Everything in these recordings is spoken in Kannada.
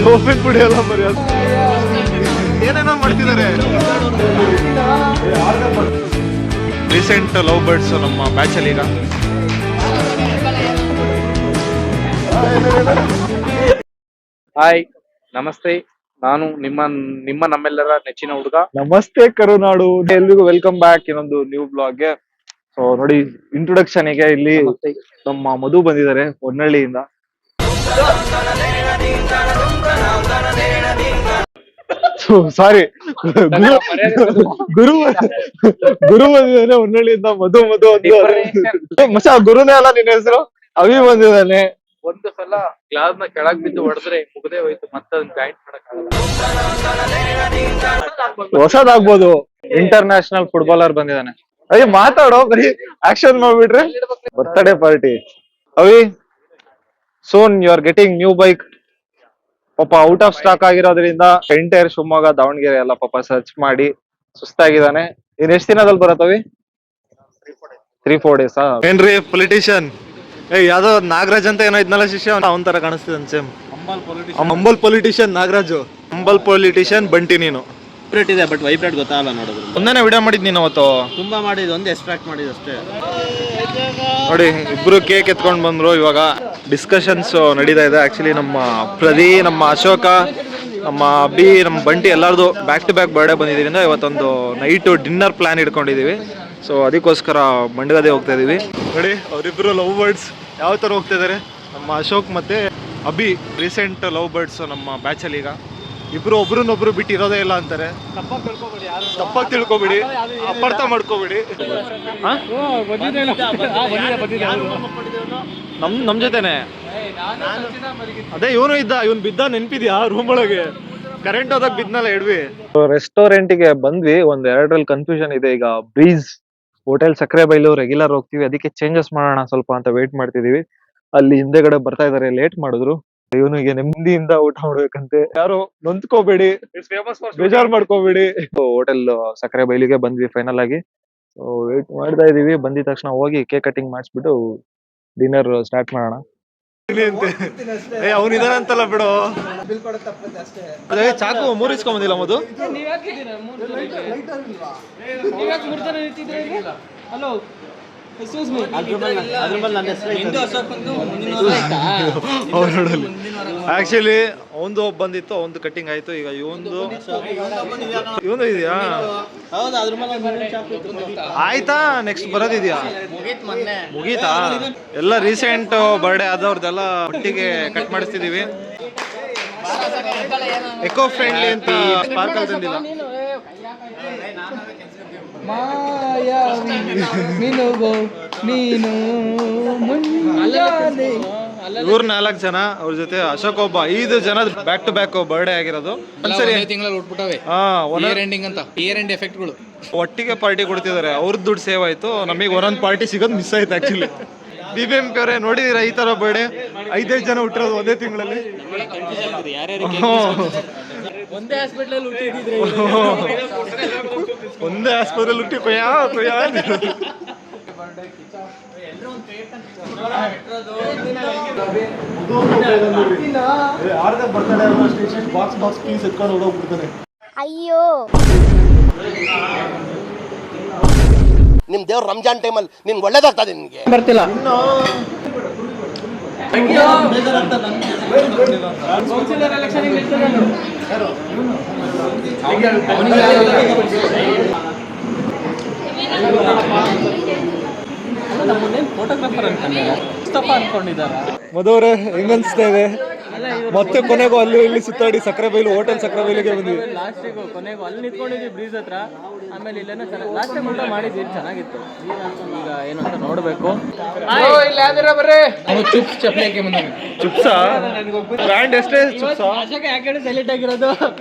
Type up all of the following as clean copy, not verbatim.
ಸೋಪಿನ ಪುಡಿ ಎಲ್ಲ ಬರೆಯೋದು ಏನೇನೋ ಮಾಡ್ತಿದ್ದಾರೆ. ರೀಸೆಂಟ್ ಲವ್ ಬರ್ಡ್ಸ್ ನಮ್ಮ ಬ್ಯಾಚ್ ಅಲ್ಲಿ ಈಗ. ಹಾಯ್, ನಮಸ್ತೆ. ನಾನು ನಿಮ್ಮ ನಮ್ಮೆಲ್ಲರ ನೆಚ್ಚಿನ ಹುಡುಗ. ನಮಸ್ತೆ ಕರುನಾಡು, ಎಲ್ರಿಗೂ ವೆಲ್ಕಮ್ ಬ್ಯಾಕ್ ಇನ್ನೊಂದು ನ್ಯೂ ಬ್ಲಾಗ್ಗೆ. ಸೊ ನೋಡಿ, ಇಂಟ್ರೊಡಕ್ಷನ್ ಗೆ ಇಲ್ಲಿ ನಮ್ಮ ಮಧು ಬಂದಿದ್ದಾರೆ ಹೊನ್ನಳ್ಳಿಯಿಂದ. ಸಾರಿ, ಗುರು ಬಂದಿದ್ದಾನೆ ಹೊನ್ನಳ್ಳಿಯಿಂದ. ಮಧು ಮಚ್ಚ, ಗುರುನೇ ಅಲ್ಲ ನಿನ್ನ ಹೆಸರು. ಅವಿ ಬಂದಿದ್ದಾನೆ. ಒಂದು ಸಲ ಗ್ಲಾಸ್ ನ ಕೆಳಗ್ ಬಿದ್ದು ಹೊಡೆದ್ರೆ ಮುಗದೆ ಹೋಯ್ತು, ಮತ್ತೆ ಜಾಯಿಂಟ್ ಮಾಡಕ್ಕಾಗಲ್ಲ. ಹೊಸದಾಗ್ಬೋದು. ಇಂಟರ್ನ್ಯಾಷನಲ್ ಫುಟ್ಬಾಲರ್ ಬಂದಿದ್ದಾನೆ. ಅಯ್ಯ ಮಾತಾಡೋ, ಬರೀ ಆಕ್ಷನ್ ಮಾಡ್ಬಿಟ್ರೆ. ಬರ್ತ್ಡೇ ಪಾರ್ಟಿ ಅವಿ. Soon you are getting new bike. ಪಾಪ ಔಟ್ ಆಫ್ ಸ್ಟಾಕ್ ಆಗಿರೋದ್ರಿಂದ ಎಂಟೈರ್ ಶಿವಮೊಗ್ಗ, ದಾವಣಗೆರೆ ಎಲ್ಲ ಪಾಪ ಸರ್ಚ್ ಮಾಡಿ ಸುಸ್ತಾಗಿದ್ದಾನೆ. ಇನ್ ಎಷ್ಟ್ ದಿನದಲ್ಲಿ ಬರತ್ತವಿ? 3-4 days. ಏನ್ರಿ ಪೊಲಿಟಿಷಿಯನ್? ಯಾವ್ದೋ ನಾಗರಾಜ್ ಅಂತ ಏನೋ ಇದ್ನಲ್ಲ ಶಿಷ್ಯ, ಅವನ್ ತರ ಕಾಣಿಸ್ತಿದ್ದಾನೆ same. Humble politician Nagaraju, humble politician Bunty. ನೀನು ವೈಬ್ರೇಟ್ ಇದೆ, ಬಟ್ ವೈಬ್ರೇಟ್ ಗೊತ್ತಾಗಲ್ಲ ನೋಡೋದು. ಒಂದೇನೆ ವಿಡಿಯೋ ಮಾಡಿದ್ ನೀನು ಅವತ್ತು? ತುಂಬಾ ಮಾಡಿದ್, ಒಂದು ಎಕ್ಸ್ಟ್ರಾಕ್ಟ್ ಮಾಡಿದ್ ಅಷ್ಟೇ. ನೋಡಿ, ಇಬ್ರು ಕೇಕ್ ಎತ್ಕೊಂಡ್ ಬಂದ್ರು. ಇವಾಗ ಡಿಸ್ಕಷನ್ಸ್ ನಡೀತಾ ಇದೆ. ಆಕ್ಚುಲಿ ನಮ್ಮ ಪ್ರದಿ, ನಮ್ಮ ಅಶೋಕ, ನಮ್ಮ ಅಬ್ಬಿ, ನಮ್ಮ ಬಂಟಿ ಎಲ್ಲಾರ್ದು ಬ್ಯಾಕ್ ಟು ಬ್ಯಾಕ್ ಬರ್ಡೇ ಬಂದಿದ್ರಿಂದ ಇವತ್ತೊಂದು ನೈಟ್ ಡಿನ್ನರ್ ಪ್ಲಾನ್ ಇಟ್ಕೊಂಡಿದೀವಿ. ಸೊ ಅದಕ್ಕೋಸ್ಕರ ಮಂಡಗದೆ ಹೋಗ್ತಾ ಇದೀವಿ. ನೋಡಿ, ಅವರಿಬ್ರು ಲವ್ ಬರ್ಡ್ಸ್ ಯಾವ ತರ ಹೋಗ್ತಾ ಇದಾರೆ. ನಮ್ಮ ಅಶೋಕ್ ಮತ್ತೆ ಅಭಿ ರೀಸೆಂಟ್ ಲವ್ ಬರ್ಡ್ಸ್ ನಮ್ಮ ಬ್ಯಾಚ್ ಅಲ್ಲಿ ಈಗ. ಇಬ್ರು ಒಬ್ರನ್ನೊಬ್ರು ಬಿಟ್ಟು ಇರೋದೇ ಇಲ್ಲ ಅಂತಾರೆ. ತಪ್ಪಾಗಿ ತಿಳ್ಕೊಬೇಡಿ, ಅಪಾರ್ಥ ಮಾಡ್ಕೋಬೇಡಿ. ನಮ್ ಜೊತೆನೆ ಅದೇ ಇವನು ಇದ್ದ. ಇವನ್ ಬಿದ್ದ, ನೆನ್ಪಿದ್ಯಾ? ರೂಮ್ ಒಳಗೆ ಕರೆಂಟ್ ಹೋದಾಗ ಬಿದ್ನಲ್ಲ ಎಡ್ವಿ. ರೆಸ್ಟೋರೆಂಟ್ ಗೆ ಬಂದ್ವಿ. ಒಂದ್ ಎರಡರಲ್ಲಿ ಕನ್ಫ್ಯೂಷನ್ ಇದೆ ಈಗ. ಬ್ರೀಸ್ ಹೋಟೆಲ್ ಸಕ್ಕರೆ ಬೈಲು ರೆಗ್ಯುಲರ್ ಹೋಗ್ತೀವಿ, ಅದಕ್ಕೆ ಚೇಂಜಸ್ ಮಾಡೋಣ ಸ್ವಲ್ಪ ಅಂತ ವೇಟ್ ಮಾಡ್ತಿದೀವಿ. ಅಲ್ಲಿ ಹಿಂದೆಗಡೆ ಬರ್ತಾ ಇದಾರೆ, ಲೇಟ್ ಮಾಡಿದ್ರು. ಇವನಿಗೆ ನೆಮ್ಮದಿಯಿಂದ ಊಟ ಮಾಡ್ಬೇಕಂತೆ. ಯಾರು ನೊಂದ್ಕೋಬೇಡಿ, ಬೇಜಾರ್ ಮಾಡ್ಕೋಬೇಡಿ. ಹೋಟೆಲ್ ಸಕ್ಕರೆ ಬೈಲಿಗೆ ಬಂದ್ವಿ ಫೈನಲ್ ಆಗಿ. ವೇಟ್ ಮಾಡ್ತಾ ಇದೀವಿ. ಬಂದಿದ ತಕ್ಷಣ ಹೋಗಿ ಕೇಕ್ ಕಟಿಂಗ್ ಮಾಡಿಸ್ಬಿಟ್ಟು ಡಿನ್ನರ್ ಸ್ಟಾರ್ಟ್ ಮಾಡೋಣ. ಅವನಿದಾನಂತಲ್ಲ ಬಿಡು. ಅದೇ ಚಾಕು 3 ಇಸ್ಕೊಂಬಂದಿಲ್ಲ ಮಧು. ಆಕ್ಚುಲಿ ಒಂದು ಬಂದಿತ್ತು, ಒಂದು ಕಟ್ಟಿಂಗ್ ಆಯ್ತು. ಈಗ ಇವನು ಇದೆಯಾ? ಆಯ್ತಾ? ನೆಕ್ಸ್ಟ್ ಬರೋದಿದ್ಯಾ? ಮುಗೀತಾ? ಎಲ್ಲ ರೀಸೆಂಟ್ ಬರ್ಡೇ ಆದವ್ರದೆಲ್ಲ ಒಟ್ಟಿಗೆ ಕಟ್ ಮಾಡಿಸ್ತಿದೀವಿ. ಎಕೋ ಫ್ರೆಂಡ್ಲಿ ಅಂತ ಸ್ಪಾರ್ಕಲ್ ತಂದಿಲ್ಲ. ಇವ್ರು 4 ಜನ, ಅವ್ರ ಜೊತೆ ಅಶೋಕ್ ಒಬ್ಬ. 5 ಜನ ಬ್ಯಾಕ್ ಟು ಬ್ಯಾಕ್ ಬರ್ಡೇ ಆಗಿರೋದು. ಒಟ್ಟಿಗೆ ಪಾರ್ಟಿ ಕೊಡ್ತಿದ್ದಾರೆ. ಅವ್ರದ್ದು ದುಡ್ಡು ಸೇವ್ ಆಯ್ತು, ನಮಗೆ ಒಂದೊಂದು ಪಾರ್ಟಿ ಸಿಗೋದು ಮಿಸ್ ಆಯ್ತು. ಆಕ್ಚುಲಿ BBMP ಅವರೇ ನೋಡಿದೀರಾ ಈ ತರ ಬರ್ಡೇ? 5 ಜನ ಹುಟ್ಟಿರೋದು ಒಂದೇ ತಿಂಗಳಲ್ಲಿ. ಒಂದೇ ಹಾಸ್ಪಿಟಲ್ ಹುಟ್ಟಿ ಕೊಯ್ಯಾ. ಅಯ್ಯೋ, ನಿಮ್ ದೇವ್ರ ರಂಜಾನ್ ಟೈಮಲ್ಲಿ ನಿಮ್ಗೆ ಒಳ್ಳೇದಾಗ್ತದೆ. ನಿನ್ಗೆ ಬರ್ತಿಲ್ಲ. ಫೋಟೋಗ್ರಾಫರ್ ಅನ್ಕೊಂಡಿದ್ದಾರೆ. ಮಧುವ್ರೆ, ಹೆಂಗ ಅನ್ಸ್ತಾ ಇದೆ? ಮತ್ತೆ ಕೊನೆಗೂ ಅಲ್ಲಿ ಇಲ್ಲಿ ಸುತ್ತಾಡಿ ಸಕ್ಕರೆ ಬೈಲು, ಹೋಟೆಲ್ ಸಕ್ಕರೆ ಬೈಲಿಗೆ ಬಂದ್ವಿ. ಲಾಸ್ಟಿಗೂ ಕೊನೆಗೂ ಅಲ್ಲಿ ನಿಂತ್ಕೊಂಡಿದ್ವಿ ಬ್ರೀಜ್ ಹತ್ರ. ಆಮೇಲೆ ಇಲ್ಲೇನೋ ಚೆನ್ನಾಗಿ ಲಾಸ್ಟ್ ಟೈಮ್ ಊಟ ಮಾಡಿದ್ವಿ, ಚೆನ್ನಾಗಿತ್ತು. ಈಗ ಏನು ಅಂತ ನೋಡ್ಬೇಕು. ಚುಪ್ಸ್ ಚಪ್ಪಲಿ ಹಾಕಿ ಬಂದಿವಿ. ಚುಪ್ಸಾ ಬ್ರ್ಯಾಂಡ್ ಎಷ್ಟೇ ಚುಪ್ಸಾ? ಯಾಕಡೆ ಸೈಲೆಂಟ್ ಆಗಿರೋದು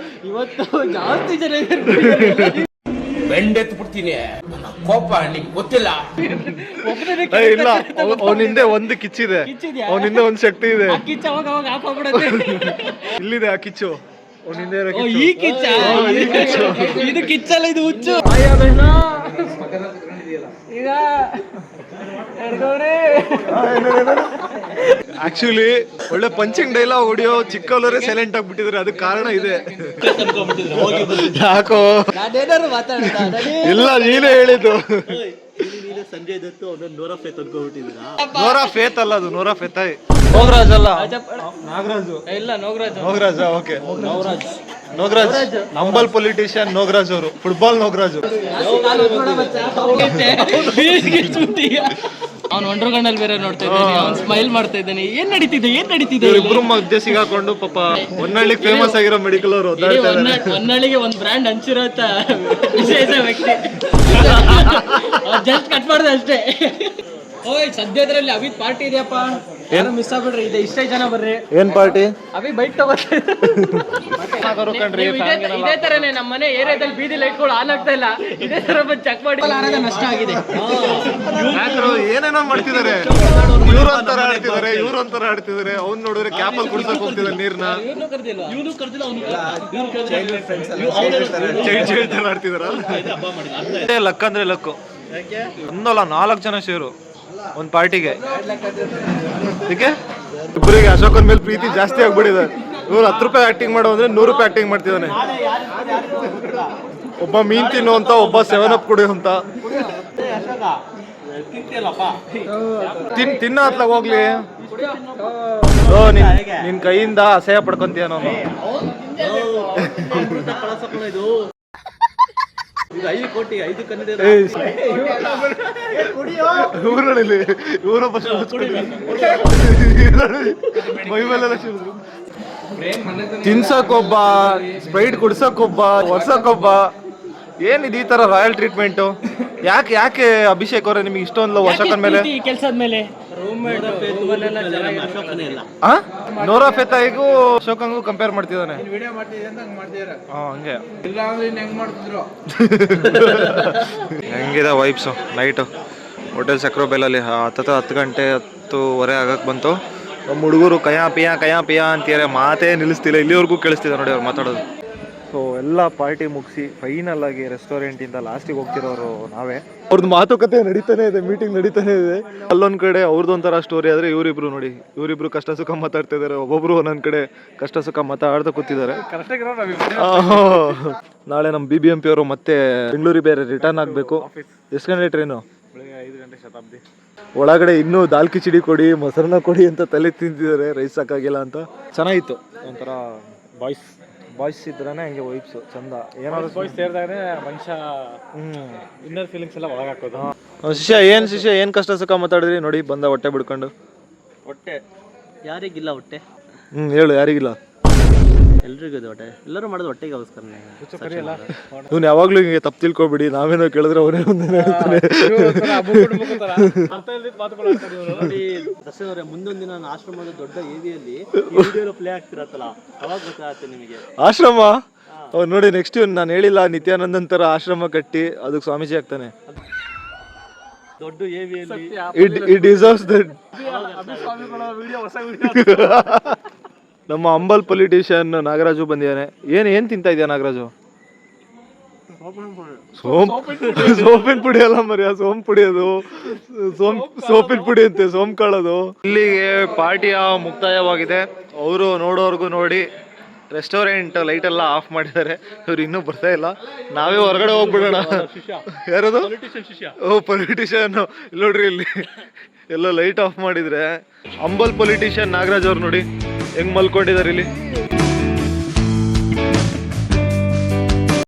ಇವತ್ತು ಜಾಸ್ತಿ ಜನ ಬೆಂಡೆತ್ತು ಬಿಡ್ತೀನಿ. ಕೋಪ ನಿಂಗೆ ಗೊತ್ತಿಲ್ಲ. ಇಲ್ಲ, ಅವನಿಂದೆ ಒಂದು ಕಿಚ್ಚಿದೆ, ಅವನಿಂದ ಒಂದು ಶಕ್ತಿ ಇದೆ. ಕಿಚ್ಚ ಅವಾಗ ಅವಾಗ ಆಫ್ ಆಗ್ಬಿಡುತ್ತೆ. ಇಲ್ಲಿದೆ ಆ ಕಿಚ್ಚು. ಈ ಕಿಚ್ಚ, ಇದು ಕಿಚ್ಚಲ್ಲ, ಇದು ಹುಚ್ಚು. ಈಗ ಆಕ್ಚುಲಿ ಒಳ್ಳೆ ಪಂಚಿಂಗ್ ಡೈಲಾಗ್ ಹೊಡಿಯೋ ಚಿಕ್ಕವರೇ ಸೈಲೆಂಟ್ ಆಗ್ಬಿಟ್ಟಿದ್ರೆ ಅದಕ್ಕೆ ಕಾರಣ ಇದೆ. ಯಾಕೋ ಇಲ್ಲ ನೀನೇ ಹೇಳಿದ್ದು. ಸಂಜಯ್ ದತ್ತು ಅವ್ರನ್ನ ನೋರಾ ಫೇತ್ ಅನ್ಕೊಂಡ್ಬಿಟ್ಟಿದ್ದೀರಾ? ನೋರಾ ಫೇತ್ ಅಲ್ಲ, ಅದು ನೋರಾ ಫೇತಾಯ್. ನೋಗ್ರಾಜ್ ಅಲ್ಲ, ನಾಗರಾಜು ಇಲ್ಲ ನೋಗ್ರಾಜ್. ನೋಗ್ರಾಜ್ ಓಕೆ. ನೋಗ್ರಾಜ್ ನಂಬಲ್ ಪೊಲಿಟಿಷಿಯನ್ ನೋಗ್ರಾಜ್ ಅವರು, ಫುಟ್ಬಾಲ್ ನೋಗ್ರಾಜು. ಅವ್ನು ಒಂಡ್ರ ಗಂಡಲ್ಲಿ ಬೇರೆ ನೋಡ್ತಾ ಇದ್ದಾನೆ, ಅವ್ನು ಸ್ಮೈಲ್ ಮಾಡ್ತಾ ಇದ್ದಾನೆ. ಏನ್ ನಡೀತಿದೆ ಇಬ್ರು ಮಧ್ಯೆ ಸಿಗಾಕೊಂಡು ಪಾಪ ಹೊನ್ನಳ್ಳಿಗೆ ಫೇಮಸ್ ಆಗಿರೋ ಮೆಡಿಕಲ್ ಅವರು ಹೊನ್ನಳ್ಳಿಗೆ ಒಂದ್ ಬ್ರ್ಯಾಂಡ್ ಹಂಚಿರೋ ವಿಶೇಷ ವ್ಯಕ್ತಿ. ಜಸ್ಟ್ ಕಟ್ ಮಾಡ್ದೆ ಅಷ್ಟೇ. ಓಯ್ ಸದ್ಯದ್ರಲ್ಲಿ ಅಭಿ ಪಾರ್ಟಿ ಇದೆಯಪ್ಪ, ಏನು ಮಿಸ್ ಆಗ್ಬಿಡ್ರಿ. ಇಷ್ಟೇ ಜನ ಬರ್ರಿ. ಏನ್ ಪಾರ್ಟಿ? ಅಭಿ ಬೈಕ್ ತಗೋತೀವಿ. ಇದೇ ತರನೇ ನಮ್ಮ ಮನೆ ಏರಿಯಾದಲ್ಲಿ ಬೀದಿ ಲೈಟ್ಗಳು ಆನ್ ಆಗ್ತಾ ಇಲ್ಲ. ಇದೇ ತರ ಬಂದು ಚೆಕ್ ಮಾಡಿ ನಷ್ಟ ಆಗಿದೆ. ಏನೇನೋ ಮಾಡ್ತಿದ್ದಾರೆ, ಇವ್ರು ಒಂಥರ ಆಡ್ತಿದ್ದಾರೆ. ಅವ್ನ್ ನೋಡಿದ್ರೆ ಕ್ಯಾಪ್ ಅಲ್ಲಿ ಕುಡ್ಸಕ್ ಹೋಗ್ತಿದ್ದಾರೆ ನೀರ್ನ. ಲಕ್ ಅಂದ್ರೆ ಲಕ್ಕು. ಒಂದಲ್ಲ 4 ಜನ ಶೇರು ಒಂದ್ ಪಾರ್ಟಿಗೆ. ಇಬ್ಬರಿಗೆ ಅಶೋಕನ್ ಮೇಲೆ ಪ್ರೀತಿ ಜಾಸ್ತಿ ಆಗ್ಬಿಟ್ಟಿದೆ. ಇವ್ರು 10 ರೂಪಾಯಿ ಆಕ್ಟಿಂಗ್ ಮಾಡೋ ಅಂದ್ರೆ 100 ರೂಪಾಯಿ ಆಕ್ಟಿಂಗ್ ಮಾಡ್ತಿದ್ದಾನೆ. ಒಬ್ಬ ಮೀನ್ ತಿನ್ನು ಅಂತ, ಒಬ್ಬ 7 ಅಪ್ ಕುಡಿಯೋ ಅಂತ. ತಿನ್ನ ಹತ್ಲಾಗ ಹೋಗ್ಲಿ. ನಿನ್ ಕೈಯಿಂದ ಅಸಹ್ಯ ಪಡ್ಕೊಂತೀಯ ನಾನು. ತಿನ್ಸಕ್ಕೊಬ್ಬ, ಸ್ಪ್ರೈಟ್ ಕುಡ್ಸಕ್ಕೊಬ್ಬ, ಒರ್ಸಕ್ಕೊಬ್ಬ. ಏನಿದೆ ಈ ತರ ರಾಯಲ್ ಟ್ರೀಟ್ಮೆಂಟ್? ಯಾಕೆ ಅಭಿಷೇಕ್ ಅವರೇ ನಿಮ್ಗೆ ಇಷ್ಟೊಂದು ವರ್ಷಕನ್ ಮೇಲೆ ಕೆಲಸದ ಮೇಲೆ? ನೋರಾ ಫೇತಾಯಿಗೂ ಅಶೋಕಂಗೂ ಕಂಪೇರ್ ಮಾಡ್ತಿದ್ದಾನೆ. ಹಂಗೆ ಹೆಂಗಿದೆ ವೈಬ್ಸು ನೈಟು ಹೋಟೆಲ್ ಸಕ್ರೋಬೆಲಲ್ಲಿ? 10 ಗಂಟೆ 10:15 ಆಗಕ್ಕೆ ಬಂತು. ನಮ್ಮ ಹುಡುಗರು ಕಯಾ ಪಿಯಾ ಅಂತಾರೆ, ಮಾತೇ ನಿಲ್ಲಿಸ್ತಿಲ್ಲ. ಇಲ್ಲಿವರೆಗೂ ಕೇಳಿಸ್ತಿದೆ ನೋಡಿ ಅವ್ರು ಮಾತಾಡೋದು. ಸೊ ಎಲ್ಲ ಪಾರ್ಟಿ ಮುಗಿಸಿ ಫೈನಲ್ ಆಗಿ ರೆಸ್ಟೋರೆಂಟಿಂದ ಲಾಸ್ಟಿಗೆ ಹೋಗ್ತಿರೋರು ನಾವೇ. ಅವ್ರದ್ದು ಮಾತುಕತೆ ನಡೀತಾನೆ ಇದೆ, ಮೀಟಿಂಗ್ ನಡೀತಾನೆ ಇದೆ. ಅಲ್ಲೊಂದ್ ಕಡೆ ಅವ್ರದ್ದು ಒಂಥರ ಸ್ಟೋರಿ ಆದ್ರೆ ಇವರಿಬ್ರು ಕಷ್ಟ ಸುಖ ಮಾತಾಡ್ತಾ ಇದಾರೆ. ಒಬ್ಬೊಬ್ರು ಒಂದೊಂದ್ ಕಡೆ ಕಷ್ಟ ಸುಖ ಮಾತಾಡ್ತಾ ಕೂತಿದ್ದಾರೆ. ನಾಳೆ ನಮ್ಮ BBMP ಅವರು ಮತ್ತೆ ಬೆಂಗಳೂರಿಗೆ ಬೇರೆ ರಿಟರ್ನ್ ಆಗ್ಬೇಕು. ಎಷ್ಟು ಗಂಟೆ ಟ್ರೈನು? 5 ಗಂಟೆ ಶತಾಬ್ದಿ. ಒಳಗಡೆ ಇನ್ನೂ ದಾಲ್ ಕಿಚಡಿ ಕೊಡಿ, ಮೊಸರನ್ನ ಕೊಡಿ ಅಂತ ತಲೆ ತಿಂತಿದ್ದಾರೆ. ರೈಸ್ ಸಾಕಾಗಿಲ್ಲ ಅಂತ. ಚೆನ್ನಾಗಿತ್ತು. ಒಂಥರ ಬಾಯ್ಸ್ ಇದ್ರೇನೆ ಹಂಗೆ ವೈಬ್ಸು ಚಂದ. ಏನಾದ್ರು ಬಾಯ್ಸ್ ಸೇರಿದಾಗ ಮನುಷ್ಯ ಇನ್ನರ್ ಫೀಲಿಂಗ್ಸ್ ಎಲ್ಲ ಒಳಗೆ ಹಾಕೋದು. ಶಿಷ್ಯ ಏನ್ ಕಷ್ಟ ಸುಖ ಮಾತಾಡಿದ್ರಿ ನೋಡಿ, ಬಂದ ಹೊಟ್ಟೆ ಬಿಡ್ಕೊಂಡು. ಹೊಟ್ಟೆ ಯಾರಿಗಿಲ್ಲ ಹೊಟ್ಟೆ? ಹೇಳು, ಯಾರಿಗಿಲ್ಲ? ಎಲ್ರಿಗೂ ಇದೆ ಹೊಟ್ಟೆ. ಎಲ್ಲರೂ ಮಾಡೋದು ಹೊಟ್ಟೆಗೋಸ್ಕರನೇ. ಇವ್ನು ಯಾವಾಗ್ಲೂ ಹಿಂಗೆ ತಪ್ಪು ತಿಳ್ಕೊಬಿಡಿ. ನಾವೇನೋ ಕೇಳಿದ್ರೆ ಅವನೇ ಒಂದೇ ಹೇಳ್ತಾನೆ. ದರ್ಶನ್ ಅವರೇ, ಮುಂದೊಂದು ದಿನ ನಾನು ಆಶ್ರಮದ ದೊಡ್ಡ ಏರಿಯಲ್ಲಿ ಪ್ಲೇ ಆಗ್ತಿರತ್ತಲ್ಲ, ಅವಾಗ ಗೊತ್ತಾಗುತ್ತೆ ನಿಮಗೆ. ಆಶ್ರಮ ಅವ್ರು ನೋಡಿ. ನೆಕ್ಸ್ಟ್ ನಾನು ಹೇಳಿಲ್ಲ, ನಿತ್ಯಾನಂದನ್ ತರ ಆಶ್ರಮ ಕಟ್ಟಿ ಅದಕ್ಕೆ ಸ್ವಾಮೀಜಿ ಆಗ್ತಾನೆ. ದೊಡ್ಡ ಏವಿಯಲ್ಲಿ ಇಟ್ ಡಿಸರ್ವ್ಸ್ ದಟ್. ನಮ್ಮ ಅಂಬಲ್ ಪೊಲಿಟಿಷಿಯನ್ ನಾಗರಾಜು ಬಂದಿದ್ದಾನೆ. ಏನ್ ತಿಂತಾ ಇದೆಯಾ ನಾಗರಾಜು? ಸೋಪಿನ ಪುಡಿ ಅಲ್ಲ ಮರ್ಯ, ಸೋಮ್ ಪುಡಿ. ಅದು ಸೋಪಿನ ಪುಡಿ ಅಂತೆ, ಸೋಮ್ ಕಾಳದು. ಇಲ್ಲಿಗೆ ಪಾರ್ಟಿಯ ಮುಕ್ತಾಯವಾಗಿದೆ. ಅವರು ನೋಡೋರ್ಗು ನೋಡಿ ರೆಸ್ಟೋರೆಂಟ್ ಲೈಟ್ ಎಲ್ಲ ಆಫ್ ಮಾಡಿದ್ದಾರೆ. ಇವ್ರು ಇನ್ನೂ ಬರ್ತಾ ಇಲ್ಲ. ನಾವೇ ಹೊರಗಡೆ ಹೋಗ್ಬಿಡೋಣ. ಯಾರದು? ಪೊಲಿಟಿಷಿಯನ್. ಇಲ್ಲಿ ನೋಡ್ರಿ, ಇಲ್ಲಿ ಎಲ್ಲ ಲೈಟ್ ಆಫ್ ಮಾಡಿದ್ರೆ. ಅಂಬಲ್ ಪೊಲಿಟಿಷಿಯನ್ ನಾಗರಾಜ್ ಅವ್ರು ನೋಡಿ ಹೆಂಗ್ ಮಲ್ಕೊಂಡಿದ್ದಾರೆ ಇಲ್ಲಿ.